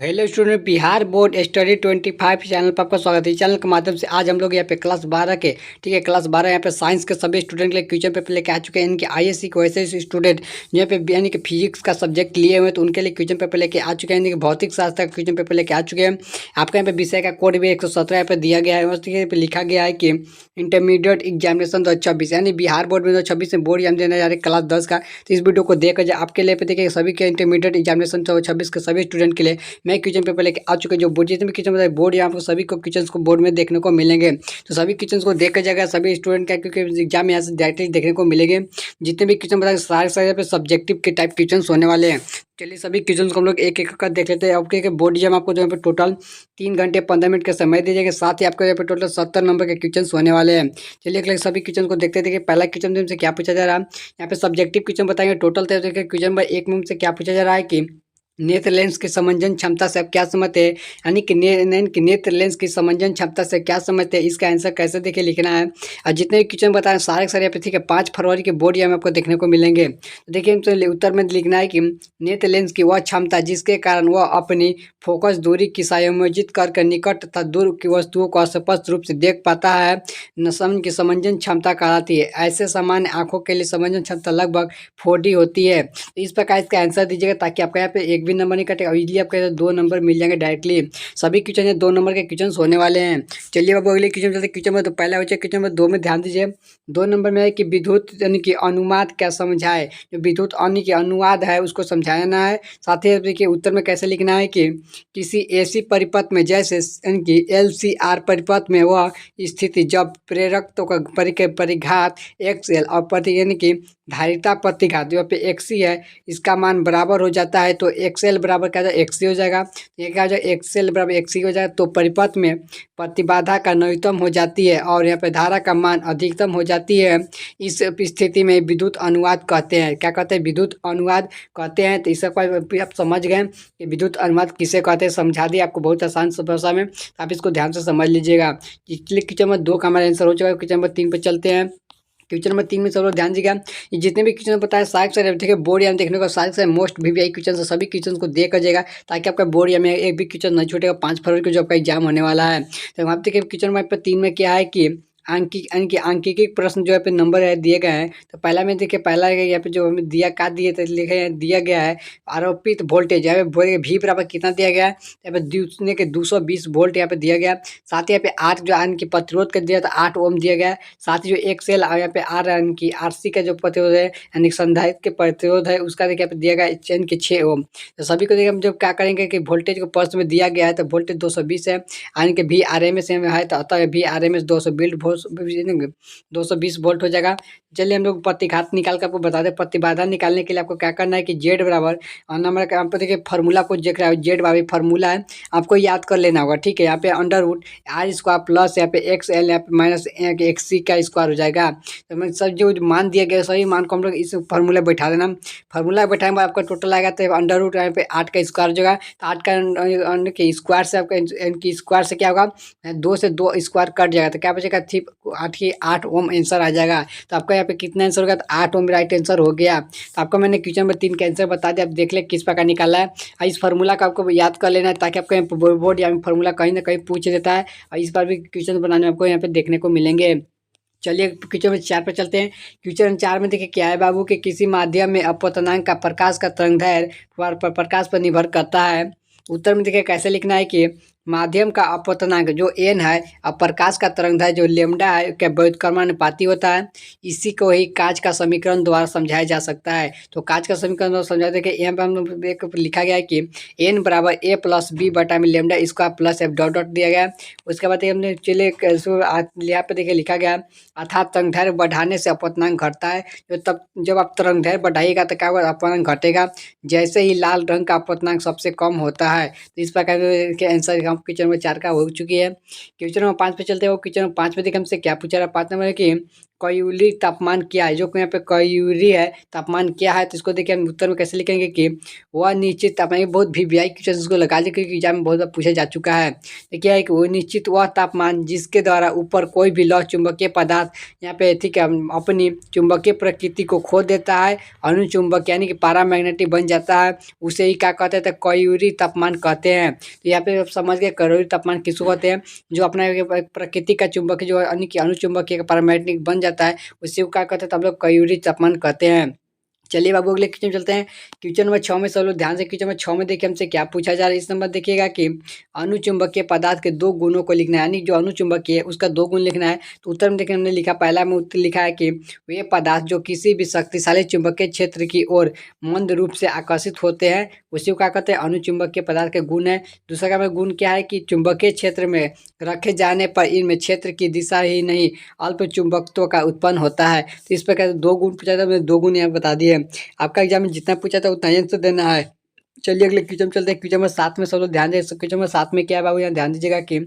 Hello student, Bihar board study 25 channel पर आपका स्वागत है। इस चैनल के माध्यम से आज हम लोग यहाँ पे क्लास 12 के क्लास 12 यहाँ पे साइंस के सभी स्टूडेंट के लिए क्वेश्चन पेपर लेके आ चुके हैं। इनके आईएससी को ऐसे स्टूडेंट यहाँ पे यानी कि फिजिक्स का सब्जेक्ट लिए हुए हैं तो उनके लिए क्वेश्चन पेपर लेके आ चुके हैं। इनके भौतिक शास्त्र का क्वेश्चन पेपर लेके आ चुके हैं। आपका यहाँ पे विषय का कोड भी 117 यहाँ पे दिया गया है। उसके पे लिखा गया है कि इंटरमीडिएट एग्जामिनेशन 2026 यानी बिहार बोर्ड में 2026 में बोर्ड एग्जाम देने जा रहे क्लास 10 का। तो इस वीडियो को देखकर आपके लिए पे देखिए सभी के इंटरमीडिएट एग्जामिनेशन 2026 के सभी स्टूडेंट के लिए मैं क्वेश्चन पेपर लेके आ चुके हैं। जो बोर्ड जितने भी क्वेश्चन बताए बोर्ड यहाँ पर सभी को क्वेश्चन को बोर्ड में देखने को मिलेंगे। तो सभी क्वेश्चन को देख कर जाएगा सभी स्टूडेंट का, क्योंकि एग्जाम यहाँ से डायरेक्टली देखने को मिलेंगे। जितने भी क्वेश्चन बताए सारे सारे पे सब्जेक्टिव के टाइप क्वेश्चन होने वाले हैं। चलिए सभी क्वेश्चन को हम लोग एक एक कर देख लेते हैं। आपके बोर्ड एग्जाम आपको जो यहाँ पे टोटल 3 घंटे 15 मिनट का समय दिए जाएंगे। साथ ही आपको यहाँ पे टोटल 70 नंबर के क्वेश्चन होने वाले हैं। चलिए एक सभी क्वेश्चन को देखते देखिए। पहला क्वेश्चन हमसे क्या पूछा जा रहा है, यहाँ पे सब्जेक्टिव क्वेश्चन बताएंगे। टोटल क्वेश्चन नंबर 1 में हमसे क्या पूछा जा रहा है कि नेत्र लेंस की समंजन क्षमता से आप क्या समझते हैं, यानी कि नेत्र लेंस की समंजन क्षमता से क्या समझते हैं। इसका आंसर कैसे देखिए लिखना है। और जितने भी क्वेश्चन बताएं सारे सारे यहाँ पे 5 फरवरी के बोर्ड में आपको देखने को मिलेंगे। तो देखिए हमसे उत्तर में लिखना है कि नेत्र लेंस की वह क्षमता जिसके कारण वह अपनी फोकस दूरी की समायोजित कर निकट तथा दूर की वस्तुओं को स्पष्ट रूप से देख पाता है नसम की समंजन क्षमता कहलाती है। ऐसे सामान्य आंखों के लिए समंजन क्षमता लगभग 4D होती है। तो इस प्रकार इसका आंसर दीजिएगा ताकि आपका यहाँ पे एक भी नंबर नहीं कटेगा। इजीली आपके 2 नंबर मिल जाएंगे डायरेक्टली। सभी क्वेश्चन 2 नंबर के क्वेश्चन होने वाले हैं। चलिए अब अगले क्वेश्चन चलते। क्वेश्चन में तो पहला बच्चा क्वेश्चन नंबर 2 में ध्यान दीजिए। 2 नंबर में है कि विद्युत यानी कि अनुवाद क्या समझाए। जो विद्युत यानी कि अनुवाद है उसको समझाना है। साथ ही देखिए उत्तर में कैसे लिखना है कि किसी ऐसी परिपथ में जैसे यानी कि LCR परिपथ में वह स्थिति जब प्रेरकत्व का परिघात XL और प्रति यानी कि धारिता प्रतिघात जो पे XC है इसका मान बराबर हो जाता है। तो XL बराबर क्या हो जाएगा XC हो जाएगा। ये क्या हो जाएगा XL बराबर XC हो जाएगा। तो परिपथ में प्रतिबाधा का न्यूनतम हो जाती है और यहाँ पे धारा का मान अधिकतम हो जाती है। इस स्थिति में विद्युत अनुवाद कहते हैं। क्या कहते हैं? विद्युत अनुवाद कहते हैं। तो इस सब आप समझ गए कि विद्युत अनुवाद किसे कहते हैं, समझा दिया आपको बहुत आसान भाषा में। आप इसको ध्यान से समझ लीजिएगा। क्वेश्चन नंबर 2 का हमारा आंसर हो चुका है। क्वेश्चन नंबर 3 पे चलते हैं। क्वेश्चन नंबर 3 में सब लोग ध्यान दीजिएगा। ये जितने भी क्वेश्चन बताए सारे सारे ठीक है बोर्ड एग्जाम देखने को सारे सारे मोस्ट VVI क्वेश्चन से सभी क्वेश्चन को देकर जाएगा ताकि आपका बोर्ड एग्जाम में एक भी क्वेश्चन नहीं छूटेगा। 5 फरवरी को जो आपका एग्जाम होने वाला है। तो वहाँ पे देखिए क्वेश्चन नंबर 3 में क्या है कि अंकित प्रश्न जो है पे नंबर है दिए गए हैं। तो पहला में देखिए पहला यहाँ पे जो हमें दिया का दिए तो लिखे दिया गया है आरोपित वोल्टेज यहाँ पे V बराबर कितना दिया गया है। यहाँ पे दूसरे के 220 वोल्ट यहाँ पे दिया गया। साथ ही यहाँ पे 8 जो यानी कि प्रतिरोध का दिया था 8 ओम दिया गया है। साथ ही जो XL यहाँ पे R यानी कि RC का जो प्रतिरोध है यानी संधारित्र के प्रतिरोध है उसका देखिए यहाँ पे दिया गया यानी कि 6 ओम। तो सभी को देखिए हम जब क्या करेंगे कि वोल्टेज को प्रश्न में दिया गया है तो वोल्टेज 220 है यानी कि VRMS है। तो अतः VRMS 220 वोल्ट हो जाएगा। चलिए हम लोग प्रतिघात निकाल कर आपको बता दें। प्रतिबाधा निकालने के लिए आपको क्या करना है कि Z बराबर नंबर का आपको देखिए फार्मूला को देख रहा है Z बराबर फार्मूला है आपको याद कर लेना होगा। ठीक है, यहाँ पे √R² प्लस यहाँ पे XL यहाँ पे माइनस XC का स्क्वायर हो जाएगा। तो मैं सब जो मान दिया गया सही मान को हम लोग इस फार्मूला बैठा देना। फार्मूला बैठाएंगे आपका टोटल आएगा तो √ यहाँ पे 8 का स्क्वायर हो जाएगा। तो 8 का स्क्वायर से आपका स्क्वायर से क्या होगा 2 से 2 स्क्वायर कट जाएगा। तो क्या बचेगा 8 ओम आंसर आ जाएगा। तो आपका यहाँ पे कितना आंसर होगा तो 8 ओम राइट आंसर हो गया। तो आपको मैंने क्वेश्चन नंबर 3 का आंसर बता दिया। आप देख ले किस प्रकार निकाला है। और इस फार्मूला का आपको याद कर लेना है ताकि आपको बोर्ड या फार्मूला कहीं ना कहीं पूछ देता है। और इस बार भी क्वेश्चन बनाने में आपको यहाँ पे देखने को मिलेंगे। चलिए क्वेश्चन नंबर 4 पे चलते हैं। क्वेश्चन नंबर 4 में देखिए क्या है बाबू के किसी माध्यम में अपवर्तनांक का प्रकाश का तरंगदैर्घ्य प्रकाश पर निर्भर करता है। उत्तर में देखिए कैसे लिखना है कि माध्यम का अपवर्तनांक जो n है और प्रकाश का तरंगदैर्घ्य जो लैम्डा है क्या व्युत्क्रमानुपाती होता है। इसी को ही कांच का समीकरण द्वारा समझाया जा सकता है। तो कांच का समीकरण द्वारा समझा देंगे। यहाँ पे हम एक लिखा गया है कि n बराबर a प्लस b बटा में lambda square plus f dot dot दिया गया। उसके बाद हमने चलिए यहाँ पे देखिए लिखा गया अर्थात तरंगदैर्घ्य बढ़ाने से अपवर्तनांक घटता है। तो तब जब आप तरंगदैर्घ्य बढ़ाइएगा तो क्या होगा अपवर्तनांक घटेगा। जैसे ही लाल रंग का अपवर्तनांक सबसे कम होता है। तो इस प्रकार के आंसर क्वेश्चन नंबर 4 का हो चुकी है। क्वेश्चन नंबर 5 पे चलते हो। क्वेश्चन नंबर 5 में देखिए हमसे क्या पूछा रहा 5 नंबर कि क्यूरी तापमान क्या है, जो कि यहाँ पे क्यूरी है तापमान क्या है, तो इसको देखिए हम उत्तर में कैसे लिखेंगे कि वह निश्चित तापमान। ये बहुत वीवीआई क्वेश्चन इसको लगा लीजिए क्योंकि एग्जाम में बहुत बार पूछा जा चुका है। तो क्या है कि वो निश्चित वह तापमान जिसके द्वारा ऊपर कोई भी लौह चुंबकीय पदार्थ यहाँ पे ठीक है अपनी चुंबकीय प्रकृति को खो देता है, अनुचुंबक यानी कि पैरामैग्नेटिक बन जाता है, उसे ही क्या कहते हैं, तो क्यूरी तापमान कहते हैं। तो यहाँ पे आप समझ गए क्यूरी तापमान किसको कहते हैं, जो अपना एक प्रकृति का चुंबक जो यानी कि अनुचुंबकीय पैरामैग्नेटिक बन जाता है, उसी को क्या कहते हैं, तो हम लोग क्यूरी तापमान कहते हैं। चलिए बाबू अगले क्वेश्चन में चलते हैं। क्वेश्चन नंबर 6 में सब लोग ध्यान से, क्वेश्चन नंबर 6 में देखिए हमसे क्या पूछा जा रहा है। इस नंबर देखिएगा कि अनुचुंबकीय पदार्थ के दो गुणों को लिखना है, यानी जो अनुचुंबकीय है उसका दो गुण लिखना है। तो उत्तर में देखिए हमने लिखा, पहला में उत्तर लिखा है कि वे पदार्थ जो किसी भी शक्तिशाली चुंबकीय क्षेत्र की ओर मंद रूप से आकर्षित होते हैं, उसी को क्या कहते हैं, अनुचुंबकीय पदार्थ के गुण है। दूसरा का गुण क्या है कि चुंबकीय क्षेत्र में रखे जाने पर इनमें क्षेत्र की दिशा ही नहीं अल्प चुंबकत्व का उत्पन्न होता है। तो इस प्रकार दो गुण पूछा था, मैंने दो गुण यहाँ बता दिए। आपका एग्जाम में जितना पूछा था उतना ही आंसर देना है। चलिए अगले क्वेश्चन चलते हैं। क्वेश्चन नंबर 7 में सब लोग ध्यान दे, क्वेश्चन नंबर 7 में क्या है बाबू, यहाँ ध्यान दीजिएगा कि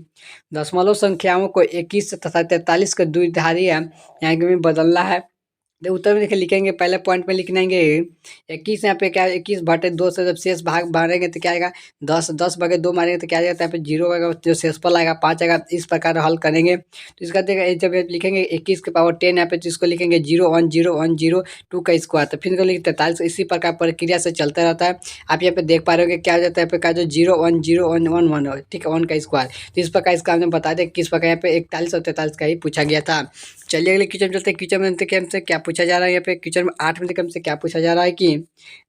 दशमलव संख्याओं को 21 तथा 43 का द्विधारी है, यहाँ के में बदलना है। तो उत्तर में देखिए लिखेंगे, पहले पॉइंट में लिखेंगे 21, यहाँ पे क्या 21/2 से जब शेष भाग मारेंगे तो क्या आएगा 10, 10/2 मारेंगे तो क्या आएगा, यहाँ पे 0 आएगा, जो शेषफल आएगा 5 आएगा। इस प्रकार हल करेंगे। तो इसका देखिए जब लिखेंगे 21 के पावर 10 यहाँ पे, तो इसको लिखेंगे 0 1 0 1 0 2 का स्क्वायर, तो फिर इसको लिखेंगे 43। इसी प्रकार प्रक्रिया से चलता रहता है। आप यहाँ पे देख पा रहे हो क्या हो जाता है, यहाँ पे का जो 0 1 0 1 1 1 ठीक है 1 का स्क्वायर। तो इस प्रकार इसका हमने बता दें किस प्रकार यहाँ पे 41 और 43 का ही पूछा गया था। चलिए अगले क्वेश्चन चलते हैं। क्वेश्चन में हमसे क्या पूछा जा रहा है, यहाँ पे क्वेश्चन में 8 में हमसे क्या पूछा जा रहा है कि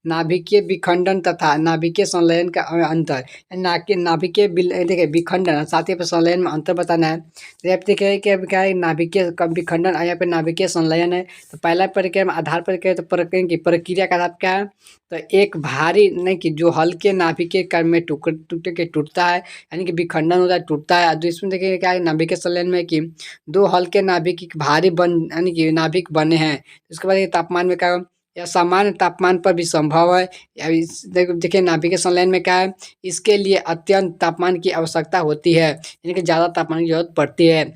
नाभिकीय विखंडन तथा नाभिकीय संलयन का अंतर, नाभिकीय देखिए विखंडन साथ ही पे संलयन में अंतर बताना है। तो यहाँ पे देखिए कि क्या है, नाभिकीय विखंडन और यहाँ पे नाभिकीय संलयन है। तो पहला प्रक्रिया में आधार प्रक्रिया, तो प्रक्रिया की प्रक्रिया का आधार क्या है, तो एक भारी नहीं कि जो हल्के नाभिकीय कण में टूटता है, यानी कि विखंडन होता है, टूटता है। तो इसमें देखिए क्या है, नाभिकीय संलयन में कि दो हल्के नाभिक भारी बन यानी कि नाभिक बने हैं। उसके बाद ये तापमान में क्या, या सामान्य तापमान पर भी संभव है। देखिए नाभिकीय संलयन में क्या है, इसके लिए अत्यंत तापमान की आवश्यकता होती है, यानी कि ज़्यादा तापमान की जरूरत पड़ती है।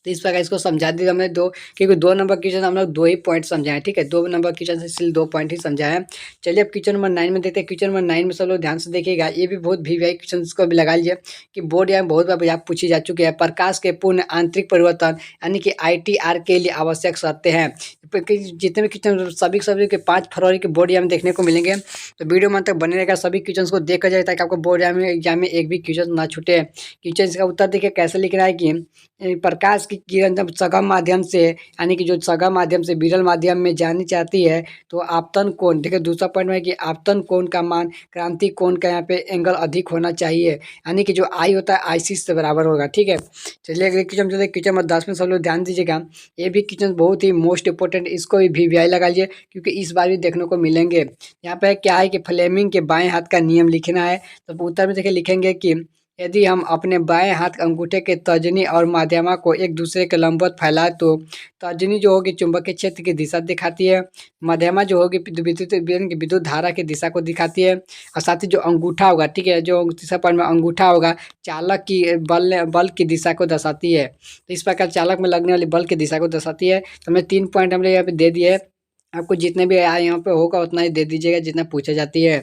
तो इस प्रकार इसको समझा दिया हमने दो, क्योंकि 2 नंबर क्वेश्चन हम लोग 2 ही पॉइंट समझाएं, ठीक है 2 नंबर क्वेश्चन से सिर्फ 2 पॉइंट ही समझाएं। चलिए अब क्वेश्चन नंबर 9 में देखते हैं। क्वेश्चन नंबर 9 में सब लोग ध्यान से देखिएगा, ये भी बहुत वीवीआई क्वेश्चन को भी लगा लीजिए कि बोर्ड यहाँ बहुत बार आप पूछी जा चुकी है। प्रकाश के पूर्ण आंतरिक परिवर्तन यानी कि ITR के लिए आवश्यक शर्तें हैं। जितने भी क्वेश्चन सभी के 5 फरवरी के बोर्ड एग्जाम देखने को मिलेंगे, तो वीडियो में तक बने रहेगा, सभी क्वेश्चन को देखा जाए ताकि आपको बोर्ड एग्जाम में एक भी क्वेश्चन ना छूटे। क्वेश्चन का उत्तर देखिए कैसे लिख रहा है कि प्रकाश की किरण जब सघन माध्यम से यानी कि जो सघन माध्यम से विरल माध्यम में जानी चाहती है, तो आपतन कोण देखिए दूसरा पॉइंट में कि आपतन कोण का मान क्रांति कोण का यहाँ पे एंगल अधिक होना चाहिए, यानी कि जो आई होता है IC से बराबर होगा, ठीक है। चलिए अगले क्वेश्चन चलिए, क्वेश्चन नंबर 10 में सब लोग ध्यान दीजिएगा। ये भी क्वेश्चन बहुत ही मोस्ट इंपोर्टेंट, इसको भी वीवीआई लगा लीजिए क्योंकि इस बार भी देखने को मिलेंगे। यहाँ पे क्या है कि फ्लेमिंग के बाएं हाथ का नियम लिखना है। तो उत्तर में देखिए लिखेंगे कि यदि हम अपने बाएं हाथ अंगूठे के तर्जनी और माध्यमा को एक दूसरे के लंबवत फैलाए, तो तर्जनी जो होगी चुंबकीय क्षेत्र की दिशा दिखाती है, माध्यमा जो होगी विद्युत धारा की दिशा को दिखाती है, और साथ ही जो अंगूठा होगा, ठीक है, जो तीसरा पॉइंट में अंगूठा होगा चालक की बल की दिशा को दर्शाती है। तो इस प्रकार चालक में लगने वाली बल की दिशा को दर्शाती है। तो हमें 3 पॉइंट हमने यहाँ पे दे दिए है, आपको जितने भी आए यहाँ पे होगा उतना ही दे दीजिएगा जितना पूछा जाती है।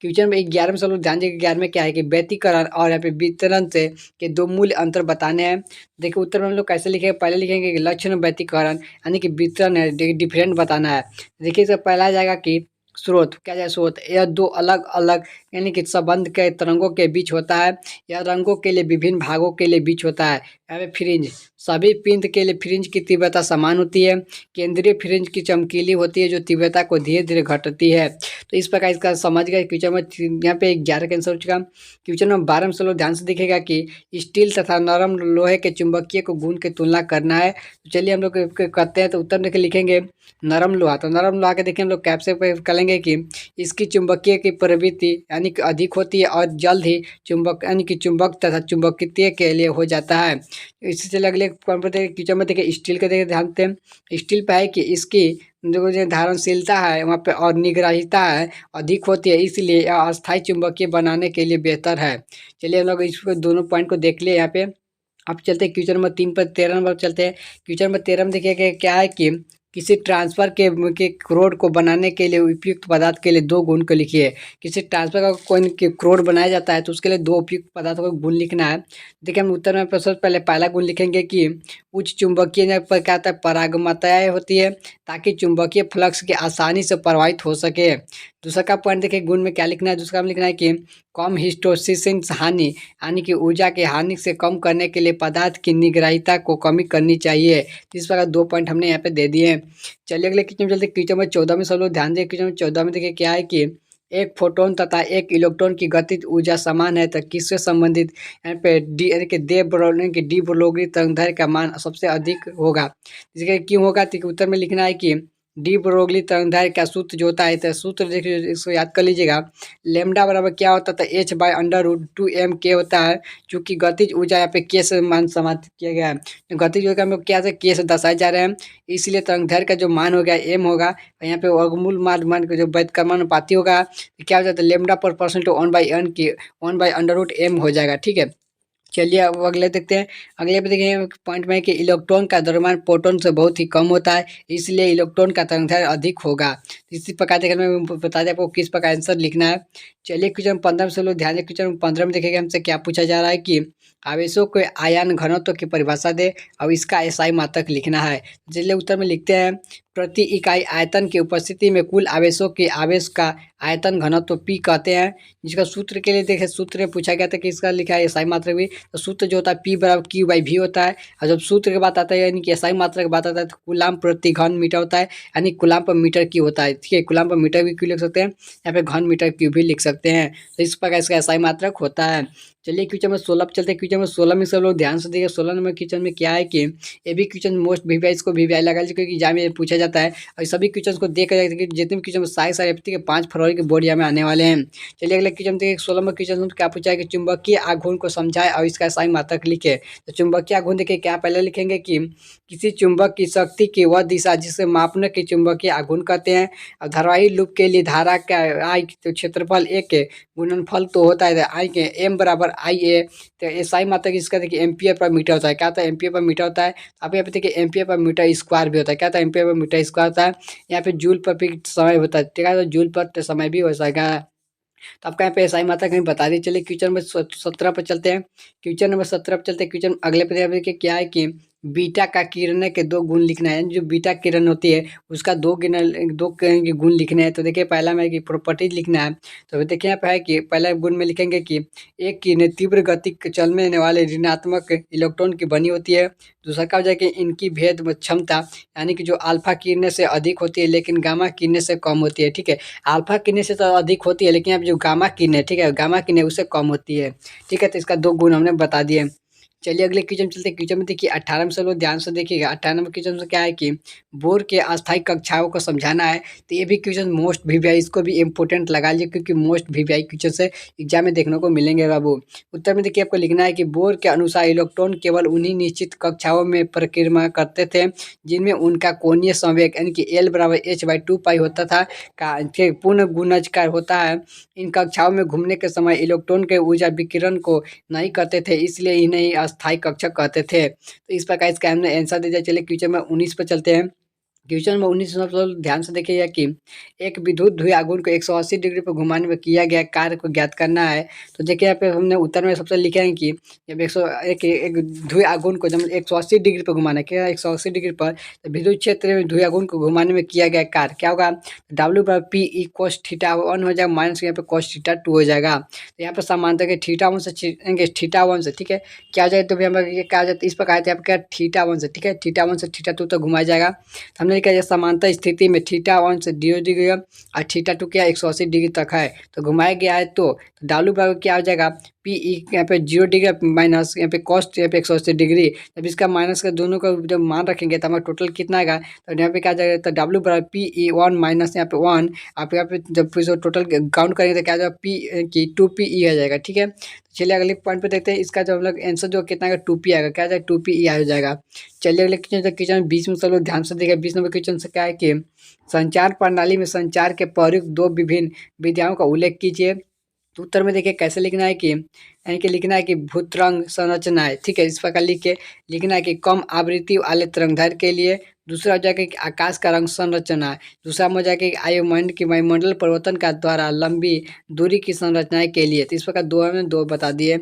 क्वेश्चन में 11 में सब लोग ध्यान दीजिए। 11 में क्या है कि व्यतिकरण और यहाँ पे वितरण से के दो मूल अंतर बताने हैं। देखिए उत्तर में हम लोग कैसे लिखेंगे, पहले लिखेंगे कि लक्षण व्यतिकरण यानी कि वितरण है, डिफरेंट बताना है। देखिए इसका पहला आ जाएगा कि स्रोत, क्या जाए स्रोत, यह दो अलग अलग यानी कि संबंध के तरंगों के बीच होता है, या रंगों के लिए विभिन्न भागों के लिए बीच होता है। यहाँ पे फ्रिंज, सभी पिंड के लिए फ्रिंज की तीव्रता समान होती है। केंद्रीय फ्रिंज की चमकीली होती है जो तीव्रता को धीरे धीरे घटती है। तो इस प्रकार इसका समझ गए। क्वेश्चन में यहाँ पे 11 का आंसर हो चुका। क्वेश्चन नंबर 12 में सब लोग ध्यान से दिखेगा कि स्टील तथा नरम लोहे के चुंबकीय को गुण की तुलना करना है। तो चलिए हम लोग करते हैं। तो उत्तर देखे लिखेंगे नरम लोहा। तो नरम लोहा के देखिए हम लोग कैप से करेंगे कि इसकी चुंबकीय की प्रवृत्ति यानी कि अधिक होती है और जल्द ही चुंबक यानी कि चुंबक तथा चुंबकीय के लिए हो जाता है। इससे चले अगले क्वेश्चन में देखिए स्टील का देखिए ध्यान देते हैं। स्टील पे है कि इसकी जो धारणशीलता है वहाँ पे और निग्रहिता है अधिक होती है, इसलिए यह अस्थायी चुंबकीय बनाने के लिए बेहतर है। चलिए हम लोग इस दोनों पॉइंट को देख लिए यहाँ पे। अब चलते हैं क्वेश्चन नंबर 3 पर 13 नंबर चलते हैं। क्वेश्चन नंबर 13 में देखिए कि क्या है कि किसी ट्रांसफर के क्रोड को बनाने के लिए उपयुक्त पदार्थ के लिए दो गुण को लिखिए। किसी ट्रांसफर का कोई क्रोड बनाया जाता है तो उसके लिए दो उपयुक्त पदार्थों का गुण लिखना है। देखिए हम उत्तर में सबसे पहले पहला गुण लिखेंगे कि उच्च चुंबकीय पर क्या होता है, परागमयता होती है ताकि चुंबकीय फ्लक्स के आसानी से प्रवाहित हो सके। दूसरा का पॉइंट देखिए गुण में क्या लिखना है, दूसरा में लिखना है कि कम हिस्टोसिस हानि यानी कि ऊर्जा की हानि से कम करने के लिए पदार्थ की निग्रहिता को कमी करनी चाहिए। तो इस प्रकार दो पॉइंट हमने यहाँ पे दे दिए हैं। चलिए अगले क्वेश्चन में चलते हैं। क्वेश्चन नंबर 14 में सब लोग ध्यान दें। क्वेश्चन नंबर 14 में देखिए क्या है कि एक फोटोन तथा एक इलेक्ट्रॉन की गतिज ऊर्जा समान है तो किससे संबंधित यहाँ पे डी यानी कि डी ब्रोगली तरंगदैर्घ्य का मान सबसे अधिक होगा। इसके क्यों होगा तो उत्तर में लिखना है कि डी ब्रोगली तरंगदैर्घ्य का सूत्र जो होता है तो सूत्र देखिए इसको याद कर लीजिएगा। लेमडा बराबर क्या होता था, H by under root 2m के होता है। चूंकि गतिज ऊर्जा यहाँ पे के से मान समाप्त किया गया है, तो गतिज ऊर्जा में क्या से के से दर्शाए जा रहे हैं, इसलिए तरंगदैर्घ्य का जो मान हो गया एम होगा। यहाँ पे वर्गमूल मान का जो व्युत्क्रमानुपाती होगा क्या हो जाता है, लेमडा पर परसेंट तो 1/n की 1/√m हो जाएगा। ठीक है, चलिए अब अगले देखते हैं। अगले पे देखिए पॉइंट में कि इलेक्ट्रॉन का द्रव्यमान प्रोटॉन से बहुत ही कम होता है, इसलिए इलेक्ट्रॉन का तरंगदैर्घ्य अधिक होगा। इसी प्रकार देखिए मैं बता दें आपको किस प्रकार आंसर लिखना है। चलिए क्वेश्चन 15 में से लोग ध्यान दें। क्वेश्चन 15 में देखिएगा हमसे क्या पूछा जा रहा है कि आवेशों के आयन घनत्व की परिभाषा दे और इसका एसआई मात्रक लिखना है। चलिए उत्तर में लिखते हैं, प्रति इकाई आयतन की उपस्थिति में कुल आवेशों के आवेश का आयतन घनत्व पी कहते हैं। जिसका सूत्र के लिए देखे सूत्र में पूछा गया था कि इसका लिखा है एसआई मात्रक भी, तो सूत्र जो होता है पी बराबर क्यू बाई वी होता है। और जब सूत्र की बात आता है यानी कि एसआई मात्रक की बात आता है तो कूलाम प्रति घन मीटर होता है, यानी कूलाम पर मीटर क्यू होता है। ठीक है, कूलाम पर मीटर भी क्यू लिख सकते हैं, यहाँ पे घन मीटर क्यू भी लिख सकते हैं। तो इस प्रकार इसका एसआई मात्रक होता है। चलिए क्वेश्चन में 16 पर चलते हैं। क्वेश्चन में 16 में सब लोग ध्यान से देखिए। 16 नंबर क्वेश्चन में क्या है कि ये भी क्वेश्चन मोस्ट वीवीआई, इसको वीवीआई लगा लीजिए क्योंकि एग्जाम में पूछा जाता है और सभी क्वेश्चन को देखा जाएगा कि जितने भी क्वेश्चन सारे 5 फरवरी के बोर्ड में आने वाले हैं। चलिए अगले क्वेश्चन देखिए। 16 नंबर क्वेश्चन में क्या पूछा है कि चुंबकीय आघूर्ण को समझाए और इसका एसआई मात्रक लिखे। तो चुंबकीय आघूर्ण देखिए क्या पहले लिखेंगे कि किसी चुंबक की शक्ति की वह दिशा जिसे मापने के चुंबकीय आघूर्ण कहते हैं। और धारावाही लूप के लिए धारा का आई तो क्षेत्रफल ए के गुणनफल तो होता है आई के एम बराबर आई ए। तो एसआई मात्रक इसका देखिए एम्पियर पर मीटर होता है। क्या होता है, एम्पियर पर मीटर होता है। आप यहाँ पे देखिए एम्पियर पर मीटर स्क्वायर भी होता है। क्या होता है, एम्पियर पर मीटर स्क्वायर होता है। यहाँ पे जूल पर भी समय होता है। ठीक है, तो जूल पर समय भी हो सकेगा। तो आपका यहाँ पे एसआई मात्रा कहीं बता दी। चलिए क्वेश्चन नंबर 17 पर चलते हैं। क्वेश्चन नंबर 17 पर चलते हैं। क्वेश्चन अगले पे देखिए क्या है कि बीटा का किरण के दो गुण लिखना है। जो बीटा किरण होती है उसका दो के गुण लिखने हैं। तो देखिए पहला में कि प्रॉपर्टीज लिखना है। तो देखिए यहाँ पे है कि पहला गुण में लिखेंगे कि एक किरण तीव्र गति चलने वाले ऋणात्मक इलेक्ट्रॉन की बनी होती है। दूसरा का हो जाए कि इनकी भेद क्षमता यानी कि जो अल्फा किरणें से अधिक होती है लेकिन गामा किरणें से कम होती है। ठीक है, अल्फा किरणें से तो अधिक होती है लेकिन यहाँ पे जो गामा किरणें, ठीक है, गामा किरणें उससे कम होती है। ठीक है, तो इसका दो गुण हमने बता दिए। चलिए अगले क्वेश्चन चलते हैं। क्वेश्चन में देखिए 18 में से लोग ध्यान से देखिएगा। 18 नंबर क्वेश्चन में क्या है कि बोर के अस्थायी कक्षाओं को समझाना है। तो ये भी क्वेश्चन मोस्ट वीवीआई, इसको भी इंपोर्टेंट लगा लीजिए क्योंकि मोस्ट वीवीआई क्वेश्चन से एग्जाम में देखने को मिलेंगे बाबू। उत्तर में देखिए आपको लिखना है कि बोर के अनुसार इलेक्ट्रॉन केवल उन्हीं निश्चित कक्षाओं में परिक्रमा करते थे जिनमें उनका कोणीय संवेग यानी कि एल बराबर h/2 होता था का पूर्ण गुणजकार होता है। इन कक्षाओं में घूमने के समय इलेक्ट्रॉन के ऊर्जा विकिरण को नहीं करते थे, इसलिए इन्हें अस्थायी कक्षक कहते थे। तो इस प्रकार इसका हमने आंसर दे दिया। चलिए क्वेश्चन में 19 पर चलते हैं। क्वेश्चन नंबर 19 में मतलब ध्यान से देखिएगा कि एक विद्युत द्विध्रुवीय आघूर्ण को 180 डिग्री पर घुमाने में किया गया कार्य को ज्ञात करना है। तो देखिए यहाँ पे हमने उत्तर में सबसे लिखे हैं कि जब एक ध्रुवीय आघूर्ण को जब 180 डिग्री पर घुमाना है, क्या 180 डिग्री पर, तो विद्युत क्षेत्र में ध्रुवीय आघूर्ण को घुमाने में किया गया कार्य क्या होगा, डब्ल्यू बराबर पी ई कोस थीटा 1 हो जाएगा माइनस यहाँ पे कोस थीटा 2 हो जाएगा। तो यहाँ पे समानता के थीटा 1 से थीटा 1 से, ठीक है, क्या हो जाएगा, तो भी हमें क्या हो जाता है इस प्रकार यहाँ पे क्या थीटा 1 से, ठीक है, थीटा 1 से थीटा 2 तक घुमाया जाएगा। तो हमने क्या समानता स्थिति में थीटा 1 से 0 डिग्री और थीटा 2 क्या 180 डिग्री तक है, तो घुमाया गया है। तो डब्ल्यू बराबर क्या हो जाएगा पी ई यहाँ पे 0 डिग्री माइनस यहाँ पे कॉस्ट यहाँ पे 180 डिग्री। जब इसका माइनस का दोनों का जब मान रखेंगे तो हमारा टोटल कितना आएगा, तो यहाँ पे क्या जाएगा, तो डब्ल्यू बराबर पी ई 1 माइनस यहाँ पे 1, आप यहाँ पे जब फिर टोटल काउंट करेंगे तो क्या जाएगा पी की 2 पी ई आ जाएगा। ठीक है, चलिए अगले पॉइंट पे देखते हैं। इसका जो हम लोग आंसर जो कितना आएगा 2 पी आएगा, क्या जाएगा 2 पी ई आ जाएगा। चलिए अगले क्वेश्चन 20 में सब लोग ध्यान से देखिए। 20 नंबर क्वेश्चन से क्या है कि संचार प्रणाली में संचार के प्रयुक्त दो विभिन्न विधियों का उल्लेख कीजिए। तो उत्तर में देखिए कैसे लिखना है कि यानी कि लिखना है कि भूतरंग संरचनाएं, ठीक है, इस प्रकार लिख के लिखना है कि कम आवृत्ति वाले तरंगदैर्घ्य के लिए। दूसरा हो जाएगा कि आकाश का रंग संरचना है। दूसरा में हो जाएगा कि वायुमंड की वायुमंडल परिवर्तन का द्वारा लंबी दूरी की संरचनाएं के लिए। तो इस प्रकार दो में दो बता दिए।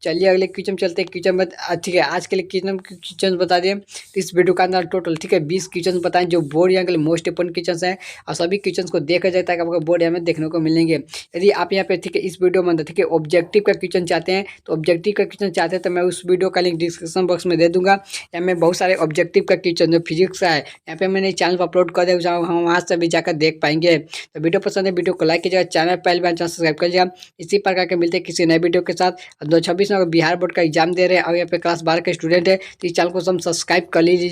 चलिए अगले क्वेश्चन चलते हैं। क्वेश्चन ठीक है, आज के लिए क्वेश्चन बता दिए। तो इस वीडियो का अंदर टोटल, ठीक है, 20 क्वेश्चन बताएं जो बोर्ड यहाँ के लिए मोस्ट इंपोर्टेंट क्वेश्चन हैं, और सभी क्वेश्चन को देखा जाता है कि आपको बोर्ड में देखने को मिलेंगे। यदि आप यहाँ पे, ठीक है, इस वीडियो में अंदर, ठीक है, ऑब्जेक्टिव का क्वेश्चन चाहते हैं, तो ऑब्जेक्टिव का क्वेश्चन चाहते हैं तो मैं उस वीडियो का लिंक डिस्क्रिप्शन बॉक्स में दे दूंगा। यहाँ में बहुत सारे ऑब्जेक्टिव का क्वेश्चन जो फिजिक्स का है यहाँ पे मैंने चैनल पर अपलोड कर दिया, हम वहाँ से भी जाकर देख पाएंगे। तो वीडियो पसंद है वीडियो को लाइक कीजिएगा, चैनल पहले बार चैनल सब्सक्राइब करिएगा। इसी प्रकार के मिलते हैं किसी नए वीडियो के साथ। 2026 में बिहार बोर्ड का एग्जाम दे रहे हैं और यहाँ पे क्लास 12 के स्टूडेंट है, तो इस चैनल को सब्सक्राइब कर लीजिए।